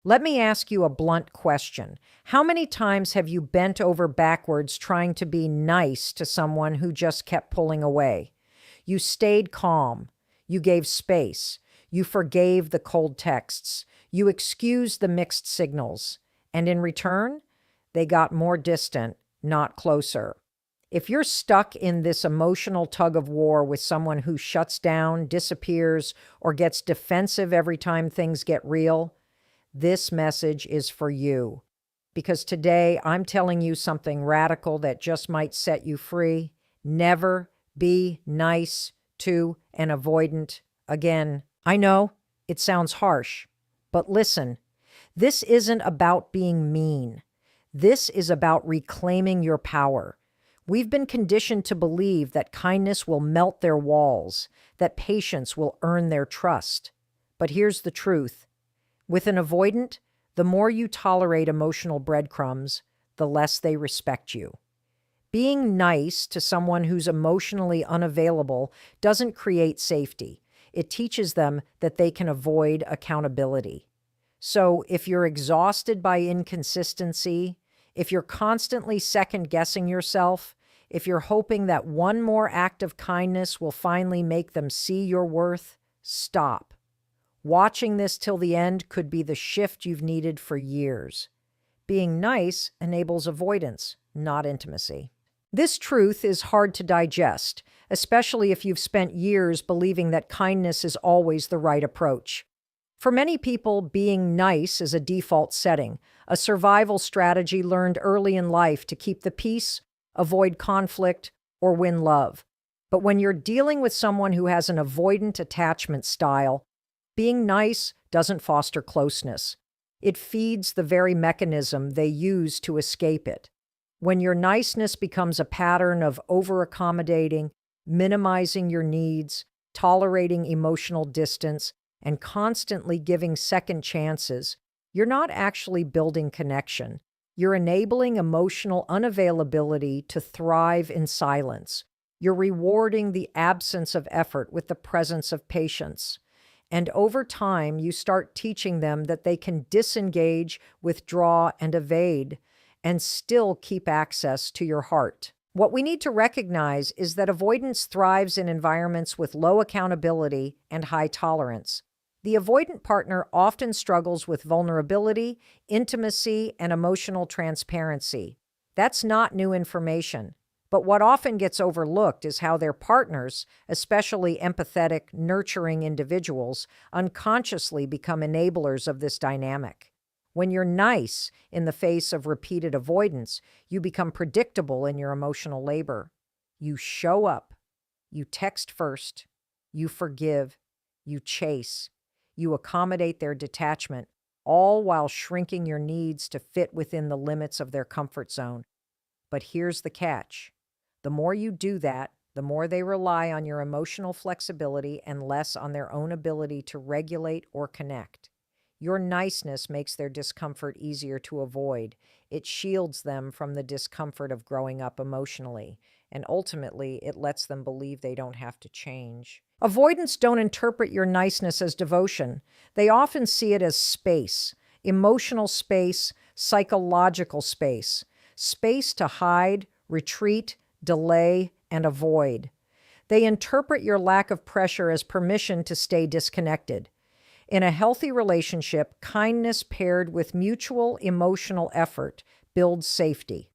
Let me ask you a blunt question. How many times have you bent over backwards trying to be nice to someone who just kept pulling away? You stayed calm. You gave space. You forgave the cold texts. You excused the mixed signals. And in return, they got more distant, not closer. If you're stuck in this emotional tug of war with someone who shuts down, disappears, or gets defensive every time things get real, this message is for you. Because today I'm telling you something radical that just might set you free. Never be nice to an avoidant again. I know it sounds harsh, but listen, this isn't about being mean. This is about reclaiming your power. We've been conditioned to believe that kindness will melt their walls, that patience will earn their trust. But here's the truth. With an avoidant, the more you tolerate emotional breadcrumbs, the less they respect you. Being nice to someone who's emotionally unavailable doesn't create safety. It teaches them that they can avoid accountability. So if you're exhausted by inconsistency, if you're constantly second-guessing yourself, if you're hoping that one more act of kindness will finally make them see your worth, stop. Watching this till the end could be the shift you've needed for years. Being nice enables avoidance, not intimacy. This truth is hard to digest, especially if you've spent years believing that kindness is always the right approach. For many people, being nice is a default setting, a survival strategy learned early in life to keep the peace, avoid conflict, or win love. But when you're dealing with someone who has an avoidant attachment style, being nice doesn't foster closeness. It feeds the very mechanism they use to escape it. When your niceness becomes a pattern of over-accommodating, minimizing your needs, tolerating emotional distance, and constantly giving second chances, you're not actually building connection. You're enabling emotional unavailability to thrive in silence. You're rewarding the absence of effort with the presence of patience. And over time, you start teaching them that they can disengage, withdraw, and evade, and still keep access to your heart. What we need to recognize is that avoidance thrives in environments with low accountability and high tolerance. The avoidant partner often struggles with vulnerability, intimacy, and emotional transparency. That's not new information. But what often gets overlooked is how their partners, especially empathetic, nurturing individuals, unconsciously become enablers of this dynamic. When you're nice in the face of repeated avoidance, you become predictable in your emotional labor. You show up. You text first. You forgive. You chase. You accommodate their detachment, all while shrinking your needs to fit within the limits of their comfort zone. But here's the catch. The more you do that, the more they rely on your emotional flexibility and less on their own ability to regulate or connect. Your niceness makes their discomfort easier to avoid. It shields them from the discomfort of growing up emotionally, and ultimately, it lets them believe they don't have to change. Avoidants don't interpret your niceness as devotion. They often see it as space, emotional space, psychological space, space to hide, retreat, delay, and avoid. They interpret your lack of pressure as permission to stay disconnected. In a healthy relationship, kindness paired with mutual emotional effort builds safety.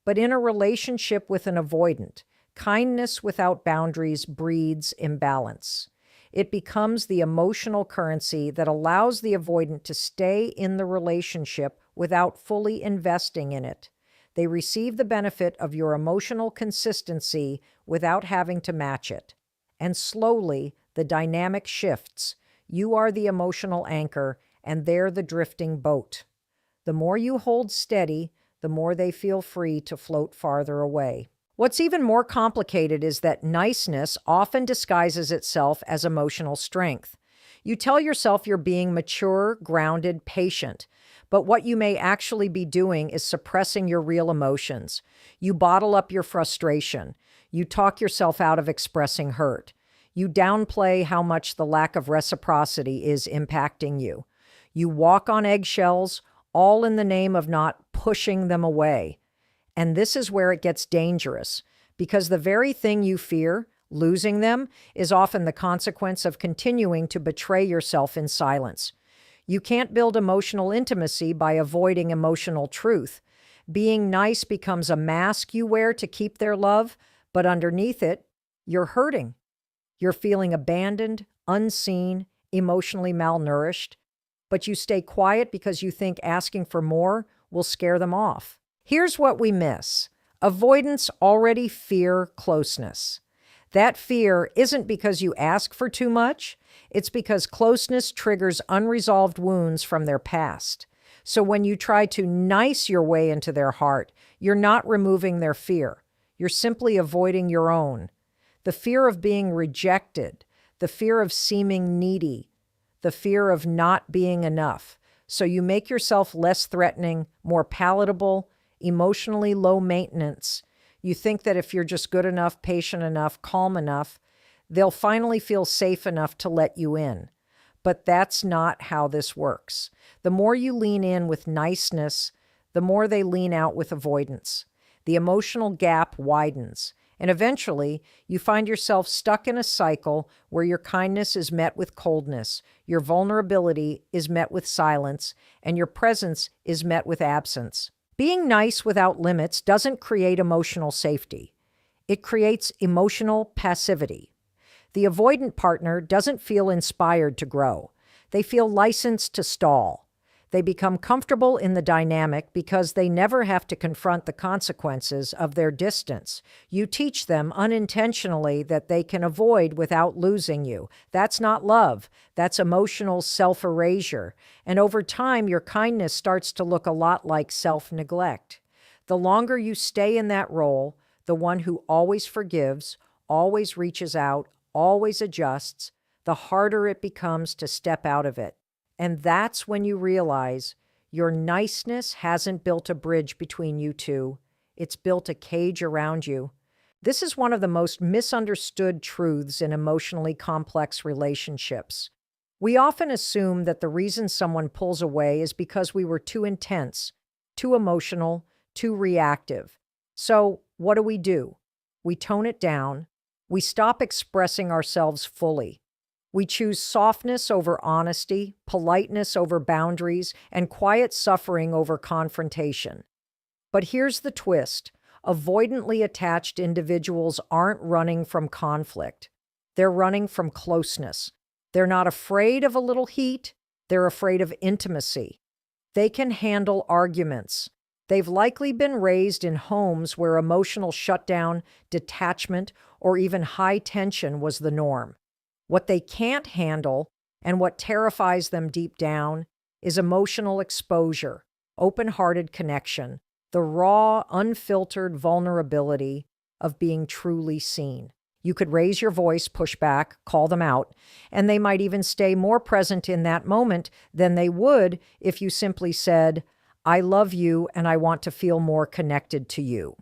But in a relationship with an avoidant, kindness without boundaries breeds imbalance. It becomes the emotional currency that allows the avoidant to stay in the relationship without fully investing in it. They receive the benefit of your emotional consistency without having to match it. And slowly, the dynamic shifts. You are the emotional anchor, and they're the drifting boat. The more you hold steady, the more they feel free to float farther away. What's even more complicated is that niceness often disguises itself as emotional strength. You tell yourself you're being mature, grounded, patient, but what you may actually be doing is suppressing your real emotions. You bottle up your frustration. You talk yourself out of expressing hurt. You downplay how much the lack of reciprocity is impacting you. You walk on eggshells, all in the name of not pushing them away. And this is where it gets dangerous, because the very thing you fear, losing them, is often the consequence of continuing to betray yourself in silence. You can't build emotional intimacy by avoiding emotional truth. Being nice becomes a mask you wear to keep their love, but underneath it, you're hurting. You're feeling abandoned, unseen, emotionally malnourished, but you stay quiet because you think asking for more will scare them off. Here's what we miss. Avoidants already fear closeness. That fear isn't because you ask for too much. It's because closeness triggers unresolved wounds from their past. So when you try to nice your way into their heart, you're not removing their fear. You're simply avoiding your own. The fear of being rejected, the fear of seeming needy, the fear of not being enough. So you make yourself less threatening, more palatable, emotionally low maintenance. You think that if you're just good enough, patient enough, calm enough, they'll finally feel safe enough to let you in. But that's not how this works. The more you lean in with niceness, the more they lean out with avoidance. The emotional gap widens, and eventually you find yourself stuck in a cycle where your kindness is met with coldness, your vulnerability is met with silence, and your presence is met with absence. Being nice without limits doesn't create emotional safety. It creates emotional passivity. The avoidant partner doesn't feel inspired to grow. They feel licensed to stall. They become comfortable in the dynamic because they never have to confront the consequences of their distance. You teach them unintentionally that they can avoid without losing you. That's not love. That's emotional self-erasure. And over time, your kindness starts to look a lot like self-neglect. The longer you stay in that role, the one who always forgives, always reaches out, always adjusts, the harder it becomes to step out of it. And that's when you realize your niceness hasn't built a bridge between you two. It's built a cage around you. This is one of the most misunderstood truths in emotionally complex relationships. We often assume that the reason someone pulls away is because we were too intense, too emotional, too reactive. So what do? We tone it down. We stop expressing ourselves fully. We choose softness over honesty, politeness over boundaries, and quiet suffering over confrontation. But here's the twist. Avoidantly attached individuals aren't running from conflict. They're running from closeness. They're not afraid of a little heat. They're afraid of intimacy. They can handle arguments. They've likely been raised in homes where emotional shutdown, detachment, or even high tension was the norm. What they can't handle, and what terrifies them deep down, is emotional exposure, open-hearted connection, the raw, unfiltered vulnerability of being truly seen. You could raise your voice, push back, call them out, and they might even stay more present in that moment than they would if you simply said, "I love you and I want to feel more connected to you."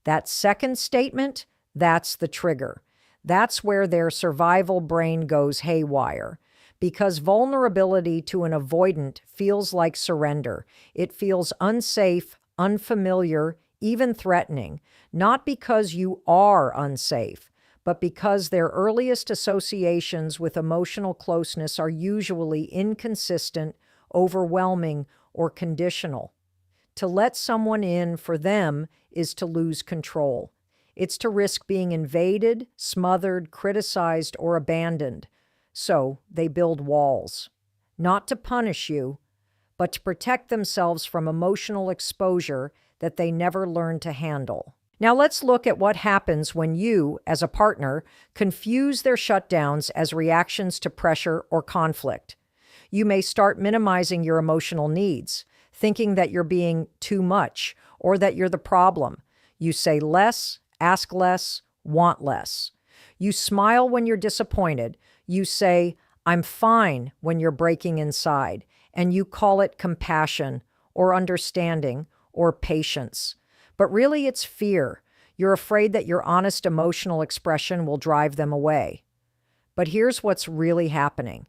That second statement, that's the trigger. That's where their survival brain goes haywire. Because vulnerability to an avoidant feels like surrender. It feels unsafe, unfamiliar, even threatening. Not because you are unsafe, but because their earliest associations with emotional closeness are usually inconsistent, overwhelming, or conditional. To let someone in for them is to lose control. It's to risk being invaded, smothered, criticized, or abandoned. So they build walls. Not to punish you, but to protect themselves from emotional exposure that they never learned to handle. Now let's look at what happens when you, as a partner, confuse their shutdowns as reactions to pressure or conflict. You may start minimizing your emotional needs, thinking that you're being too much or that you're the problem. You say less, ask less, want less. You smile when you're disappointed. You say, "I'm fine," when you're breaking inside, and you call it compassion or understanding or patience. But really it's fear. You're afraid that your honest emotional expression will drive them away. But here's what's really happening.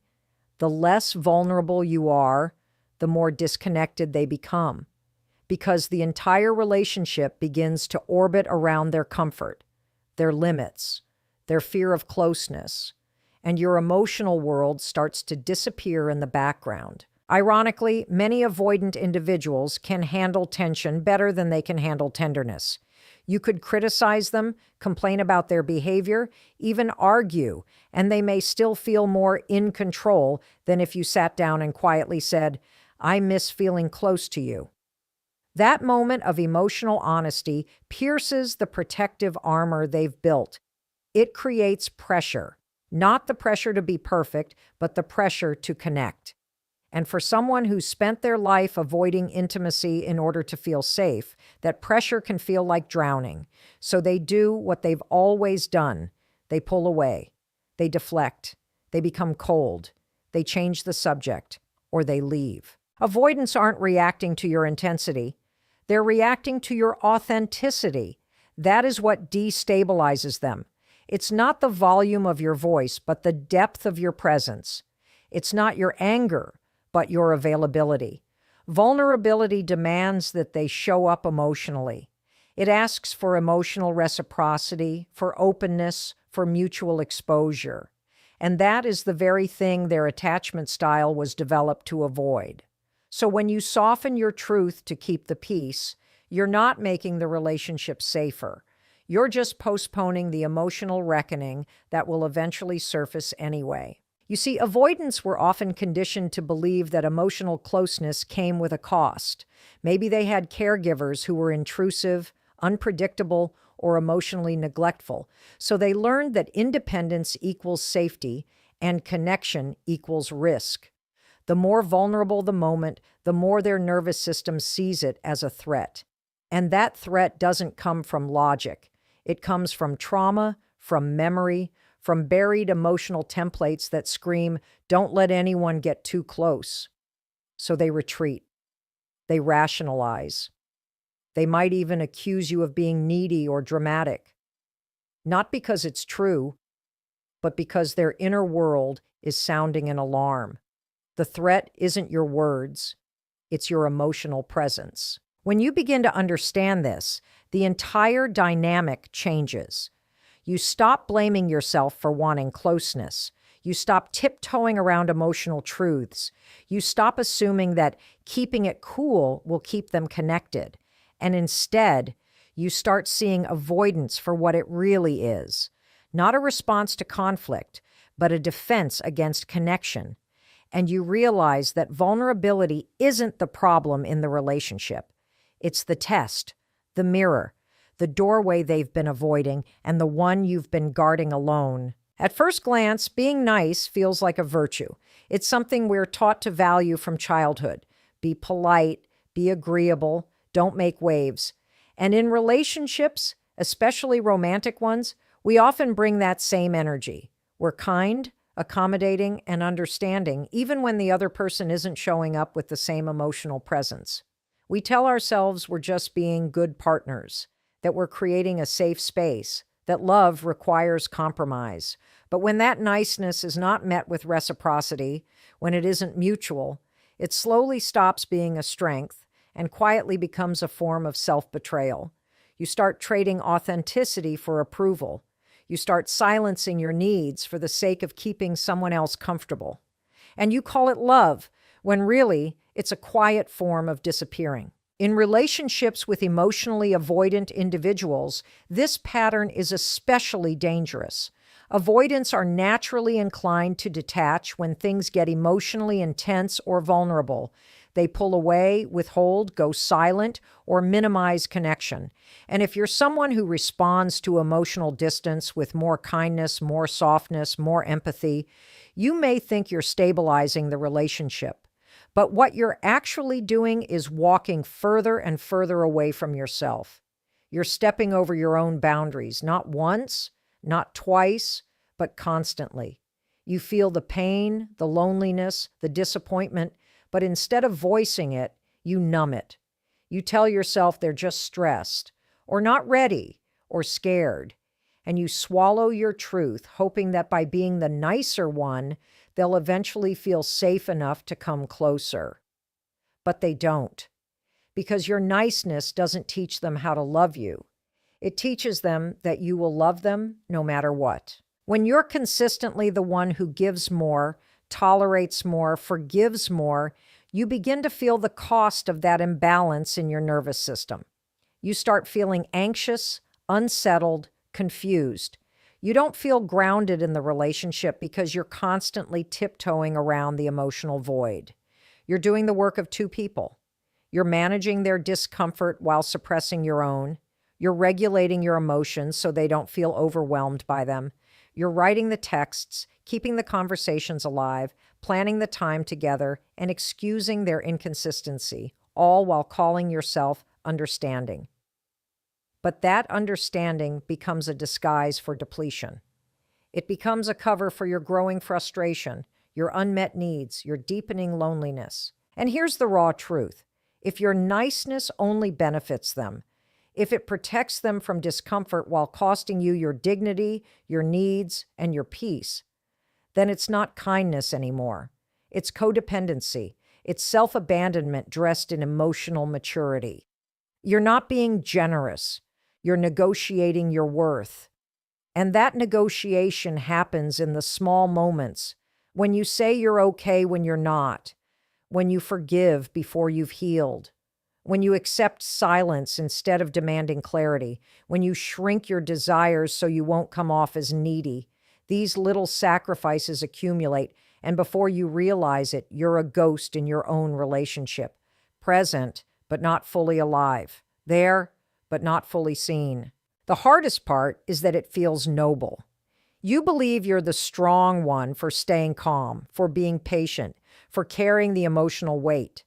The less vulnerable you are, the more disconnected they become, because the entire relationship begins to orbit around their comfort, their limits, their fear of closeness, and your emotional world starts to disappear in the background. Ironically, many avoidant individuals can handle tension better than they can handle tenderness. You could criticize them, complain about their behavior, even argue, and they may still feel more in control than if you sat down and quietly said, "I miss feeling close to you." That moment of emotional honesty pierces the protective armor they've built. It creates pressure, not the pressure to be perfect, but the pressure to connect. And for someone who's spent their life avoiding intimacy in order to feel safe, that pressure can feel like drowning. So they do what they've always done. They pull away. They deflect. They become cold. They change the subject, or they leave. Avoidants aren't reacting to your intensity. They're reacting to your authenticity. That is what destabilizes them. It's not the volume of your voice, but the depth of your presence. It's not your anger, but your availability. Vulnerability demands that they show up emotionally. It asks for emotional reciprocity, for openness, for mutual exposure. And that is the very thing their attachment style was developed to avoid. So when you soften your truth to keep the peace, you're not making the relationship safer. You're just postponing the emotional reckoning that will eventually surface anyway. You see, avoidants were often conditioned to believe that emotional closeness came with a cost. Maybe they had caregivers who were intrusive, unpredictable, or emotionally neglectful. So they learned that independence equals safety and connection equals risk. The more vulnerable the moment, the more their nervous system sees it as a threat. And that threat doesn't come from logic. It comes from trauma, from memory, from buried emotional templates that scream, "Don't let anyone get too close." So they retreat. They rationalize. They might even accuse you of being needy or dramatic. Not because it's true, but because their inner world is sounding an alarm. The threat isn't your words, it's your emotional presence. When you begin to understand this, the entire dynamic changes. You stop blaming yourself for wanting closeness. You stop tiptoeing around emotional truths. You stop assuming that keeping it cool will keep them connected. And instead, you start seeing avoidance for what it really is. Not a response to conflict, but a defense against connection. And you realize that vulnerability isn't the problem in the relationship. It's the test, the mirror, the doorway they've been avoiding, and the one you've been guarding alone. At first glance, being nice feels like a virtue. It's something we're taught to value from childhood. Be polite, be agreeable, don't make waves. And in relationships, especially romantic ones, we often bring that same energy. We're kind, accommodating, and understanding, even when the other person isn't showing up with the same emotional presence. We tell ourselves we're just being good partners, that we're creating a safe space, that love requires compromise. But when that niceness is not met with reciprocity, when it isn't mutual, it slowly stops being a strength and quietly becomes a form of self-betrayal. You start trading authenticity for approval. You start silencing your needs for the sake of keeping someone else comfortable. And you call it love, when really it's a quiet form of disappearing. In relationships with emotionally avoidant individuals, this pattern is especially dangerous. Avoidants are naturally inclined to detach when things get emotionally intense or vulnerable. They pull away, withhold, go silent, or minimize connection. And if you're someone who responds to emotional distance with more kindness, more softness, more empathy, you may think you're stabilizing the relationship. But what you're actually doing is walking further and further away from yourself. You're stepping over your own boundaries, not once, not twice, but constantly. You feel the pain, the loneliness, the disappointment, but instead of voicing it, you numb it. You tell yourself they're just stressed, or not ready, or scared. And you swallow your truth, hoping that by being the nicer one, they'll eventually feel safe enough to come closer. But they don't, because your niceness doesn't teach them how to love you. It teaches them that you will love them no matter what. When you're consistently the one who gives more, tolerates more, forgives more, you begin to feel the cost of that imbalance in your nervous system. You start feeling anxious, unsettled, confused. You don't feel grounded in the relationship because you're constantly tiptoeing around the emotional void. You're doing the work of two people. You're managing their discomfort while suppressing your own. You're regulating your emotions so they don't feel overwhelmed by them. You're writing the texts, keeping the conversations alive, planning the time together, and excusing their inconsistency, all while calling yourself understanding. But that understanding becomes a disguise for depletion. It becomes a cover for your growing frustration, your unmet needs, your deepening loneliness. And here's the raw truth. If your niceness only benefits them, if it protects them from discomfort while costing you your dignity, your needs, and your peace, then it's not kindness anymore. It's codependency. It's self-abandonment dressed in emotional maturity. You're not being generous. You're negotiating your worth. And that negotiation happens in the small moments, when you say you're okay when you're not, when you forgive before you've healed, when you accept silence instead of demanding clarity, when you shrink your desires so you won't come off as needy. These little sacrifices accumulate, and before you realize it, you're a ghost in your own relationship, present but not fully alive, there but not fully seen. The hardest part is that it feels noble. You believe you're the strong one for staying calm, for being patient, for carrying the emotional weight.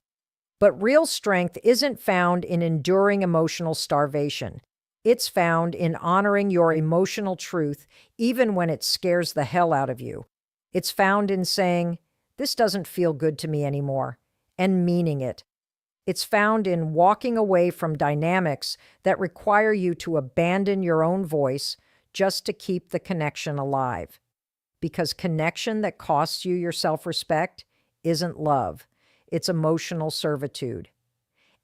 But real strength isn't found in enduring emotional starvation. It's found in honoring your emotional truth even when it scares the hell out of you. It's found in saying, "This doesn't feel good to me anymore," and meaning it. It's found in walking away from dynamics that require you to abandon your own voice just to keep the connection alive. Because connection that costs you your self-respect isn't love. It's emotional servitude.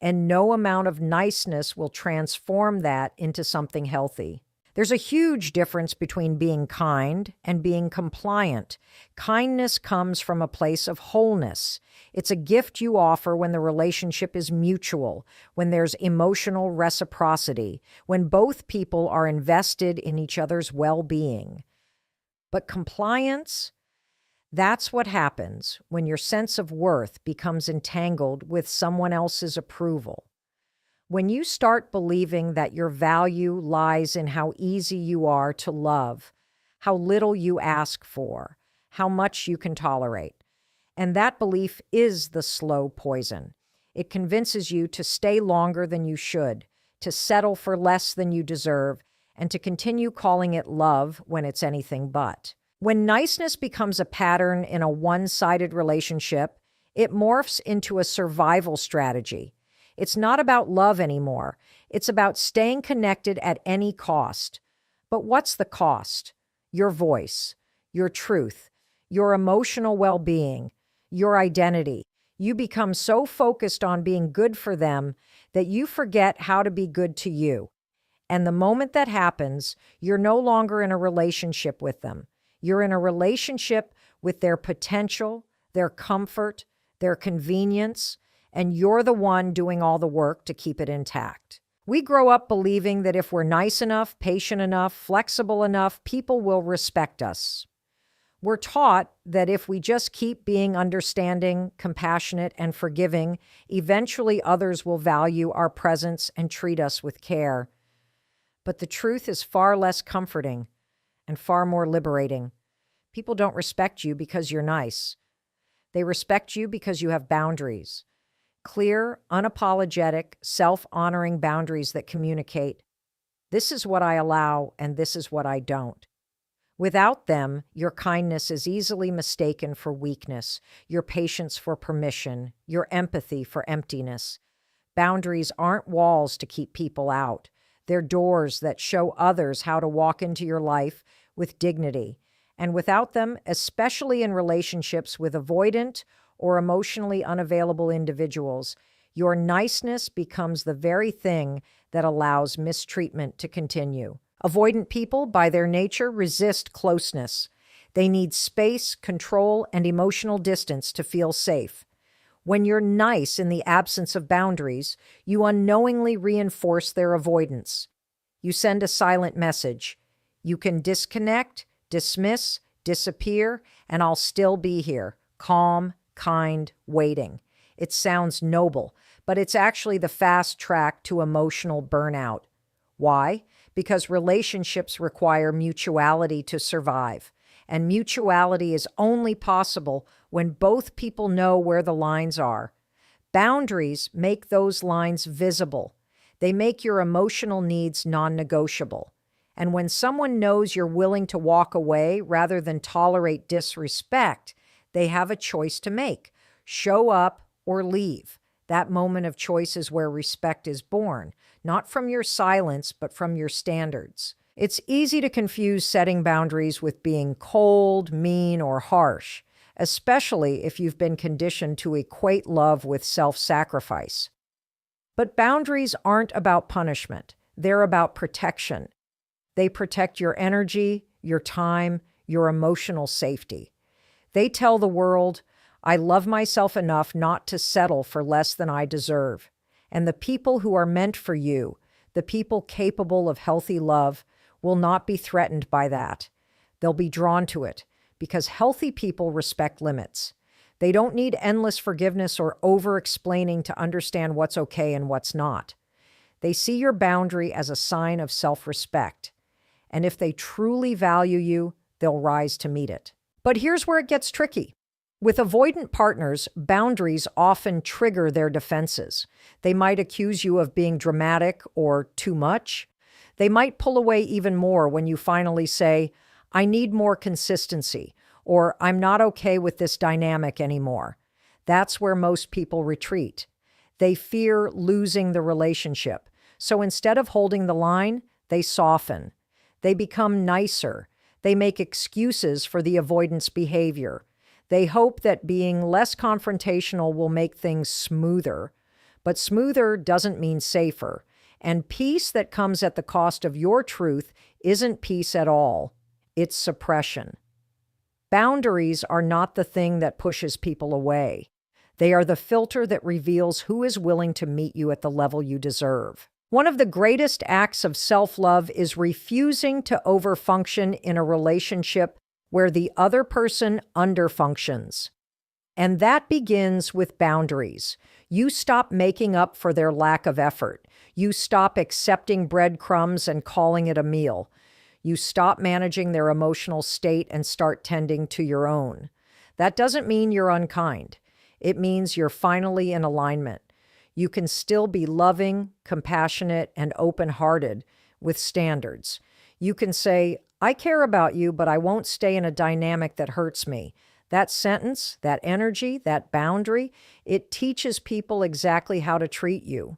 And no amount of niceness will transform that into something healthy. There's a huge difference between being kind and being compliant. Kindness comes from a place of wholeness. It's a gift you offer when the relationship is mutual, when there's emotional reciprocity, when both people are invested in each other's well-being. But compliance, that's what happens when your sense of worth becomes entangled with someone else's approval. When you start believing that your value lies in how easy you are to love, how little you ask for, how much you can tolerate. And that belief is the slow poison. It convinces you to stay longer than you should, to settle for less than you deserve, and to continue calling it love when it's anything but. When niceness becomes a pattern in a one-sided relationship, it morphs into a survival strategy. It's not about love anymore. It's about staying connected at any cost. But what's the cost? Your voice, your truth, your emotional well-being, your identity. You become so focused on being good for them that you forget how to be good to you. And the moment that happens, you're no longer in a relationship with them. You're in a relationship with their potential, their comfort, their convenience, and you're the one doing all the work to keep it intact. We grow up believing that if we're nice enough, patient enough, flexible enough, people will respect us. We're taught that if we just keep being understanding, compassionate, and forgiving, eventually others will value our presence and treat us with care. But the truth is far less comforting and far more liberating. People don't respect you because you're nice. They respect you because you have boundaries. Clear, unapologetic, self-honoring boundaries that communicate, this is what I allow and this is what I don't. Without them, your kindness is easily mistaken for weakness, your patience for permission, your empathy for emptiness. Boundaries aren't walls to keep people out. They're doors that show others how to walk into your life with dignity. And without them, especially in relationships with avoidant or emotionally unavailable individuals, your niceness becomes the very thing that allows mistreatment to continue. Avoidant people, by their nature, resist closeness. They need space, control, and emotional distance to feel safe. When you're nice in the absence of boundaries, you unknowingly reinforce their avoidance. You send a silent message. You can disconnect, dismiss, disappear, and I'll still be here, calm, kind, waiting. It sounds noble, but it's actually the fast track to emotional burnout. Why? Because relationships require mutuality to survive, and mutuality is only possible when both people know where the lines are. Boundaries make those lines visible. They make your emotional needs non-negotiable. And when someone knows you're willing to walk away rather than tolerate disrespect, they have a choice to make: show up or leave. That moment of choice is where respect is born, not from your silence, but from your standards. It's easy to confuse setting boundaries with being cold, mean, or harsh, especially if you've been conditioned to equate love with self-sacrifice. But boundaries aren't about punishment. They're about protection. They protect your energy, your time, your emotional safety. They tell the world, I love myself enough not to settle for less than I deserve. And the people who are meant for you, the people capable of healthy love, will not be threatened by that. They'll be drawn to it because healthy people respect limits. They don't need endless forgiveness or over-explaining to understand what's okay and what's not. They see your boundary as a sign of self-respect. And if they truly value you, they'll rise to meet it. But here's where it gets tricky. With avoidant partners, boundaries often trigger their defenses. They might accuse you of being dramatic or too much. They might pull away even more when you finally say, I need more consistency, or I'm not okay with this dynamic anymore. That's where most people retreat. They fear losing the relationship. So instead of holding the line, they soften. They become nicer. They make excuses for the avoidance behavior. They hope that being less confrontational will make things smoother. But smoother doesn't mean safer. And peace that comes at the cost of your truth isn't peace at all. It's suppression. Boundaries are not the thing that pushes people away. They are the filter that reveals who is willing to meet you at the level you deserve. One of the greatest acts of self-love is refusing to overfunction in a relationship where the other person underfunctions. And that begins with boundaries. You stop making up for their lack of effort. You stop accepting breadcrumbs and calling it a meal. You stop managing their emotional state and start tending to your own. That doesn't mean you're unkind. It means you're finally in alignment. You can still be loving, compassionate, and open-hearted with standards. You can say, I care about you, but I won't stay in a dynamic that hurts me. That sentence, that energy, that boundary, it teaches people exactly how to treat you.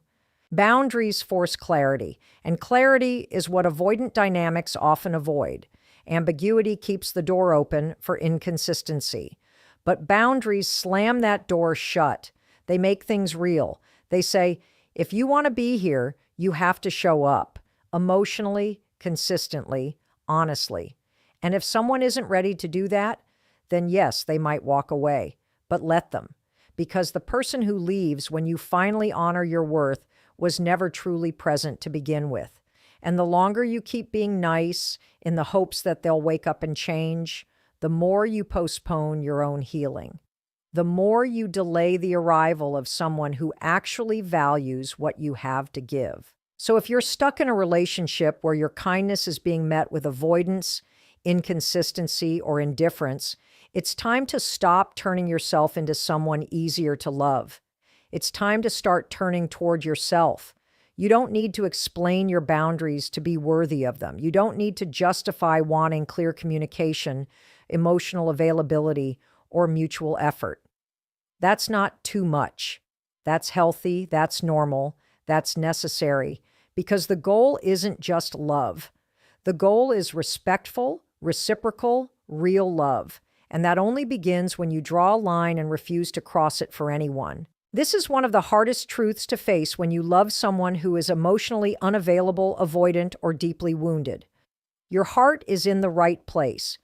Boundaries force clarity, and clarity is what avoidant dynamics often avoid. Ambiguity keeps the door open for inconsistency. But boundaries slam that door shut. They make things real. They say, if you want to be here, you have to show up emotionally, consistently, honestly. And if someone isn't ready to do that, then yes, they might walk away, but let them. Because the person who leaves when you finally honor your worth was never truly present to begin with. And the longer you keep being nice in the hopes that they'll wake up and change, the more you postpone your own healing. The more you delay the arrival of someone who actually values what you have to give. So if you're stuck in a relationship where your kindness is being met with avoidance, inconsistency, or indifference, it's time to stop turning yourself into someone easier to love. It's time to start turning toward yourself. You don't need to explain your boundaries to be worthy of them. You don't need to justify wanting clear communication, emotional availability, or mutual effort. That's not too much. That's healthy, that's normal, that's necessary, because the goal isn't just love. The goal is respectful, reciprocal, real love. and that only begins when you draw a line and refuse to cross it for anyone. This is one of the hardest truths to face when you love someone who is emotionally unavailable, avoidant, or deeply wounded. Your heart is in the right place.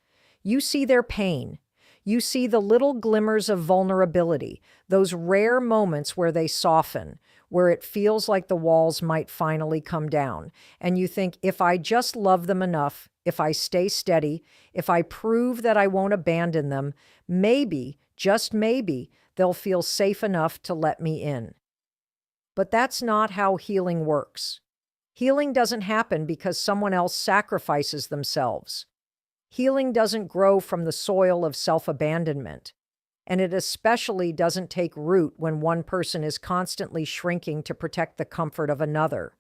You see their pain. You see the little glimmers of vulnerability, those rare moments where they soften, where it feels like the walls might finally come down. And you think, if I just love them enough, if I stay steady, if I prove that I won't abandon them, maybe, just maybe, they'll feel safe enough to let me in. But that's not how healing works. Healing doesn't happen because someone else sacrifices themselves. Healing doesn't grow from the soil of self-abandonment, and it especially doesn't take root when one person is constantly shrinking to protect the comfort of another.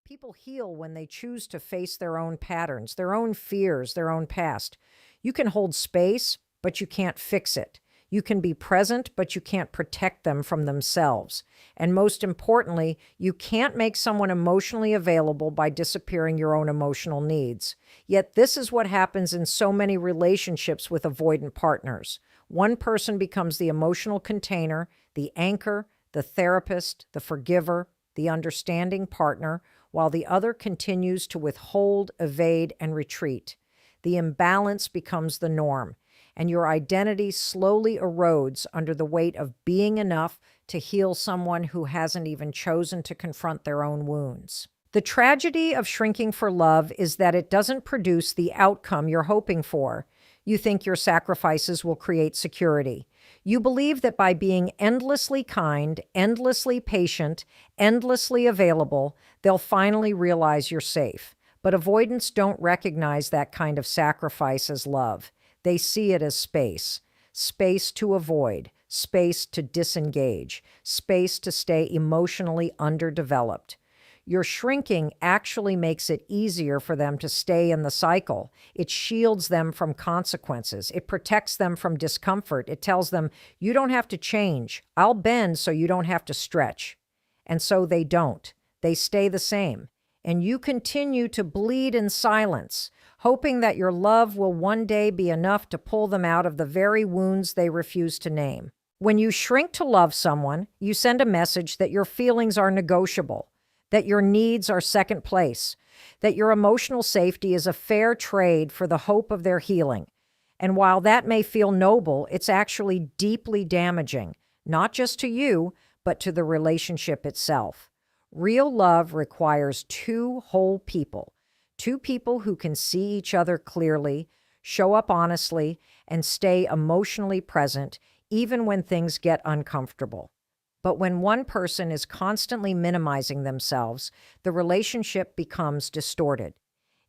People heal when they choose to face their own patterns, their own fears, their own past. You can hold space, but you can't fix it. You can be present, but you can't protect them from themselves. And most importantly, you can't make someone emotionally available by disappearing your own emotional needs. Yet this is what happens in so many relationships with avoidant partners. One person becomes the emotional container, the anchor, the therapist, the forgiver, the understanding partner, while the other continues to withhold, evade, and retreat. The imbalance becomes the norm, and your identity slowly erodes under the weight of being enough to heal someone who hasn't even chosen to confront their own wounds. The tragedy of shrinking for love is that it doesn't produce the outcome you're hoping for. You think your sacrifices will create security. You believe that by being endlessly kind, endlessly patient, endlessly available, they'll finally realize you're safe. But avoidants don't recognize that kind of sacrifice as love. They see it as space. Space to avoid, space to disengage, space to stay emotionally underdeveloped. Your shrinking actually makes it easier for them to stay in the cycle. It shields them from consequences. It protects them from discomfort. It tells them, you don't have to change. I'll bend so you don't have to stretch. And so they don't. They stay the same. And you continue to bleed in silence, hoping that your love will one day be enough to pull them out of the very wounds they refuse to name. When you shrink to love someone, you send a message that your feelings are negotiable, that your needs are second place, that your emotional safety is a fair trade for the hope of their healing. And while that may feel noble, it's actually deeply damaging, not just to you, but to the relationship itself. Real love requires two whole people who can see each other clearly, show up honestly, and stay emotionally present, even when things get uncomfortable. But when one person is constantly minimizing themselves, the relationship becomes distorted.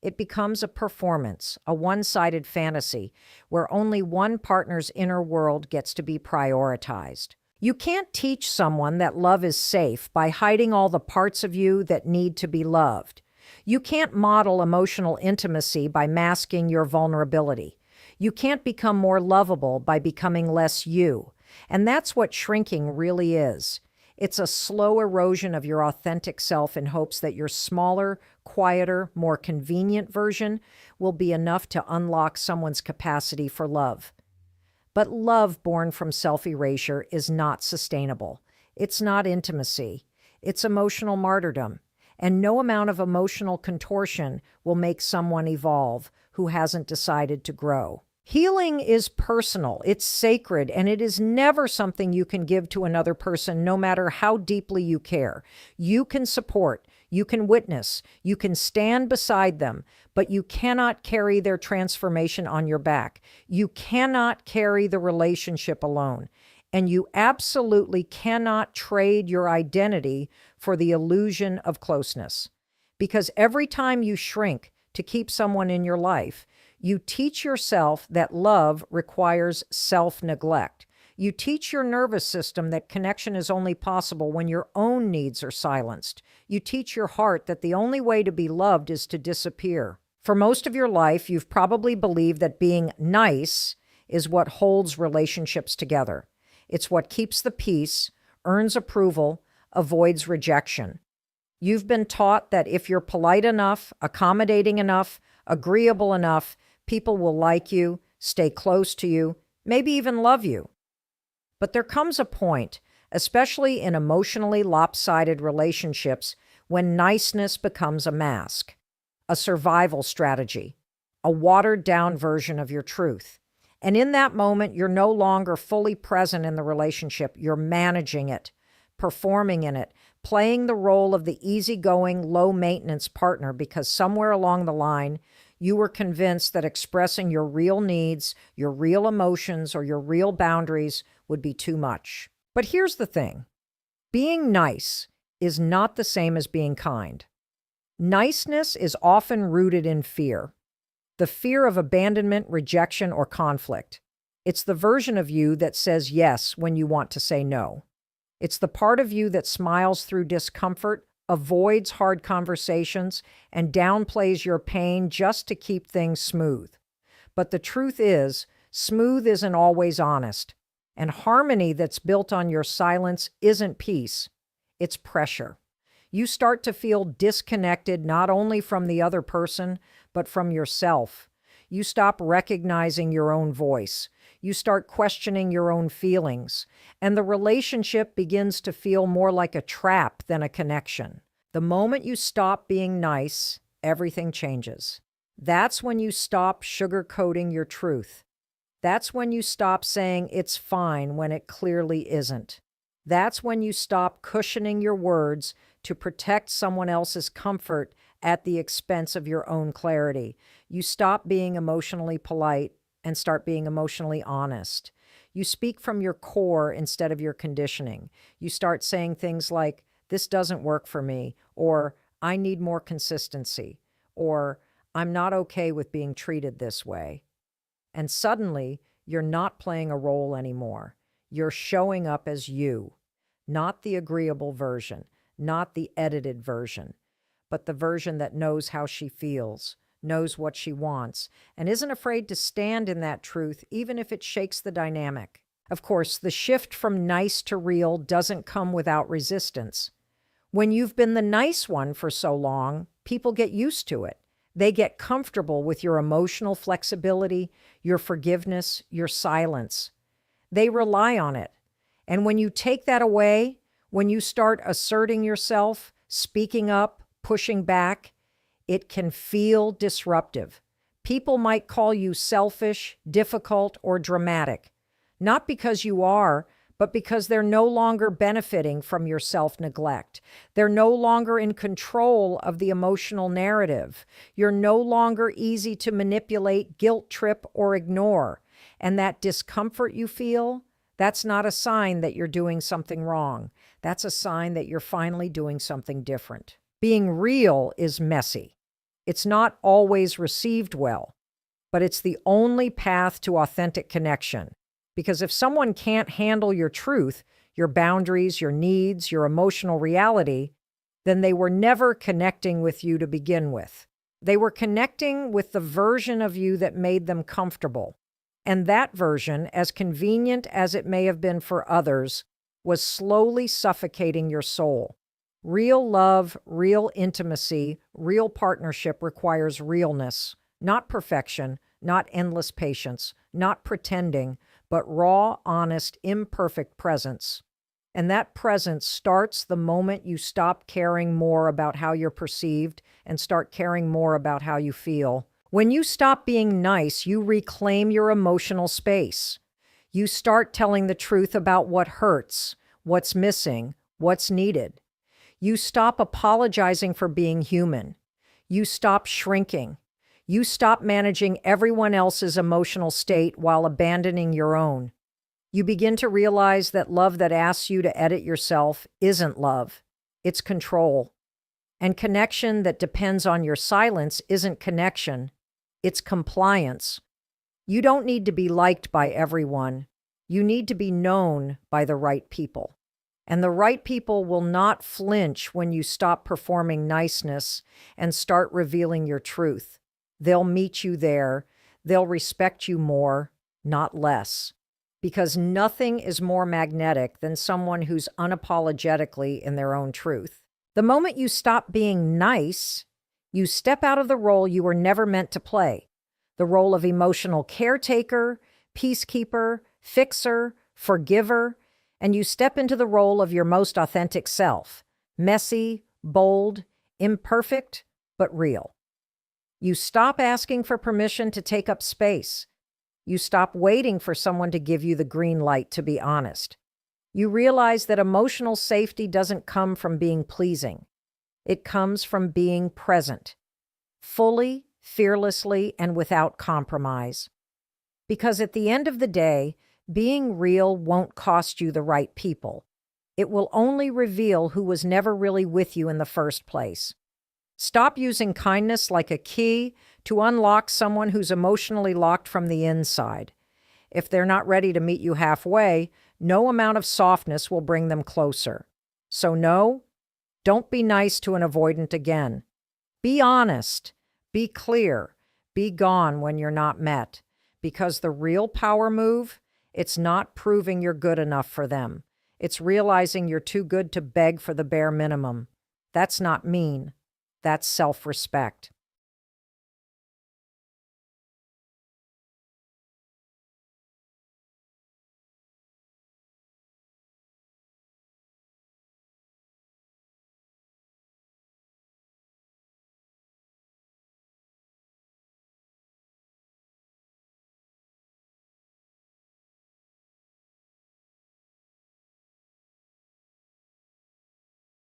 It becomes a performance, a one-sided fantasy, where only one partner's inner world gets to be prioritized. You can't teach someone that love is safe by hiding all the parts of you that need to be loved. You can't model emotional intimacy by masking your vulnerability. You can't become more lovable by becoming less you. And that's what shrinking really is. It's a slow erosion of your authentic self in hopes that your smaller, quieter, more convenient version will be enough to unlock someone's capacity for love. But love born from self-erasure is not sustainable. It's not intimacy. It's emotional martyrdom. And no amount of emotional contortion will make someone evolve who hasn't decided to grow. Healing is personal, it's sacred, and it is never something you can give to another person, no matter how deeply you care. You can support, you can witness, you can stand beside them, but you cannot carry their transformation on your back. You cannot carry the relationship alone. And you absolutely cannot trade your identity for the illusion of closeness. Because every time you shrink to keep someone in your life, you teach yourself that love requires self-neglect. You teach your nervous system that connection is only possible when your own needs are silenced. You teach your heart that the only way to be loved is to disappear. For most of your life, you've probably believed that being nice is what holds relationships together. It's what keeps the peace, earns approval, avoids rejection. You've been taught that if you're polite enough, accommodating enough, agreeable enough, people will like you, stay close to you, maybe even love you. But there comes a point, especially in emotionally lopsided relationships, when niceness becomes a mask, a survival strategy, a watered-down version of your truth. And in that moment, you're no longer fully present in the relationship. You're managing it, performing in it, playing the role of the easygoing, low-maintenance partner because somewhere along the line, you were convinced that expressing your real needs, your real emotions, or your real boundaries would be too much. But here's the thing. Being nice is not the same as being kind. Niceness is often rooted in fear. The fear of abandonment, rejection, or conflict. It's the version of you that says yes when you want to say no. It's the part of you that smiles through discomfort, avoids hard conversations, and downplays your pain just to keep things smooth. But the truth is, smooth isn't always honest, and harmony that's built on your silence isn't peace, it's pressure. You start to feel disconnected not only from the other person, but from yourself. You stop recognizing your own voice. You start questioning your own feelings, and the relationship begins to feel more like a trap than a connection. The moment you stop being nice, everything changes. That's when you stop sugarcoating your truth. That's when you stop saying it's fine when it clearly isn't. That's when you stop cushioning your words to protect someone else's comfort at the expense of your own clarity. You stop being emotionally polite and start being emotionally honest. You speak from your core instead of your conditioning. You start saying things like, "This doesn't work for me," or "I need more consistency," or "I'm not okay with being treated this way." And suddenly, you're not playing a role anymore. You're showing up as you, not the agreeable version, not the edited version, but the version that knows how she feels, knows what she wants, and isn't afraid to stand in that truth, even if it shakes the dynamic. Of course, the shift from nice to real doesn't come without resistance. When you've been the nice one for so long, people get used to it. They get comfortable with your emotional flexibility, your forgiveness, your silence. They rely on it. And when you take that away, when you start asserting yourself, speaking up, pushing back, it can feel disruptive. People might call you selfish, difficult, or dramatic. Not because you are, but because they're no longer benefiting from your self-neglect. They're no longer in control of the emotional narrative. You're no longer easy to manipulate, guilt trip, or ignore. And that discomfort you feel, that's not a sign that you're doing something wrong. That's a sign that you're finally doing something different. Being real is messy. It's not always received well, but it's the only path to authentic connection. Because if someone can't handle your truth, your boundaries, your needs, your emotional reality, then they were never connecting with you to begin with. They were connecting with the version of you that made them comfortable. And that version, as convenient as it may have been for others, was slowly suffocating your soul. Real love, real intimacy, real partnership requires realness, not perfection, not endless patience, not pretending, but raw, honest, imperfect presence. And that presence starts the moment you stop caring more about how you're perceived and start caring more about how you feel. When you stop being nice, you reclaim your emotional space. You start telling the truth about what hurts, what's missing, what's needed. You stop apologizing for being human. You stop shrinking. You stop managing everyone else's emotional state while abandoning your own. You begin to realize that love that asks you to edit yourself isn't love. It's control. And connection that depends on your silence isn't connection. It's compliance. You don't need to be liked by everyone. You need to be known by the right people. And the right people will not flinch when you stop performing niceness and start revealing your truth. They'll meet you there. They'll respect you more, not less. Because nothing is more magnetic than someone who's unapologetically in their own truth. The moment you stop being nice, you step out of the role you were never meant to play. The role of emotional caretaker, peacekeeper, fixer, forgiver, and you step into the role of your most authentic self, messy, bold, imperfect, but real. You stop asking for permission to take up space. You stop waiting for someone to give you the green light to be honest. You realize that emotional safety doesn't come from being pleasing. It comes from being present, fully, fearlessly, and without compromise. Because at the end of the day, being real won't cost you the right people. It will only reveal who was never really with you in the first place. Stop using kindness like a key to unlock someone who's emotionally locked from the inside. If they're not ready to meet you halfway, no amount of softness will bring them closer. So no, don't be nice to an avoidant again. Be honest, be clear, be gone when you're not met. Because the real power move, it's not proving you're good enough for them. It's realizing you're too good to beg for the bare minimum. That's not mean. That's self-respect.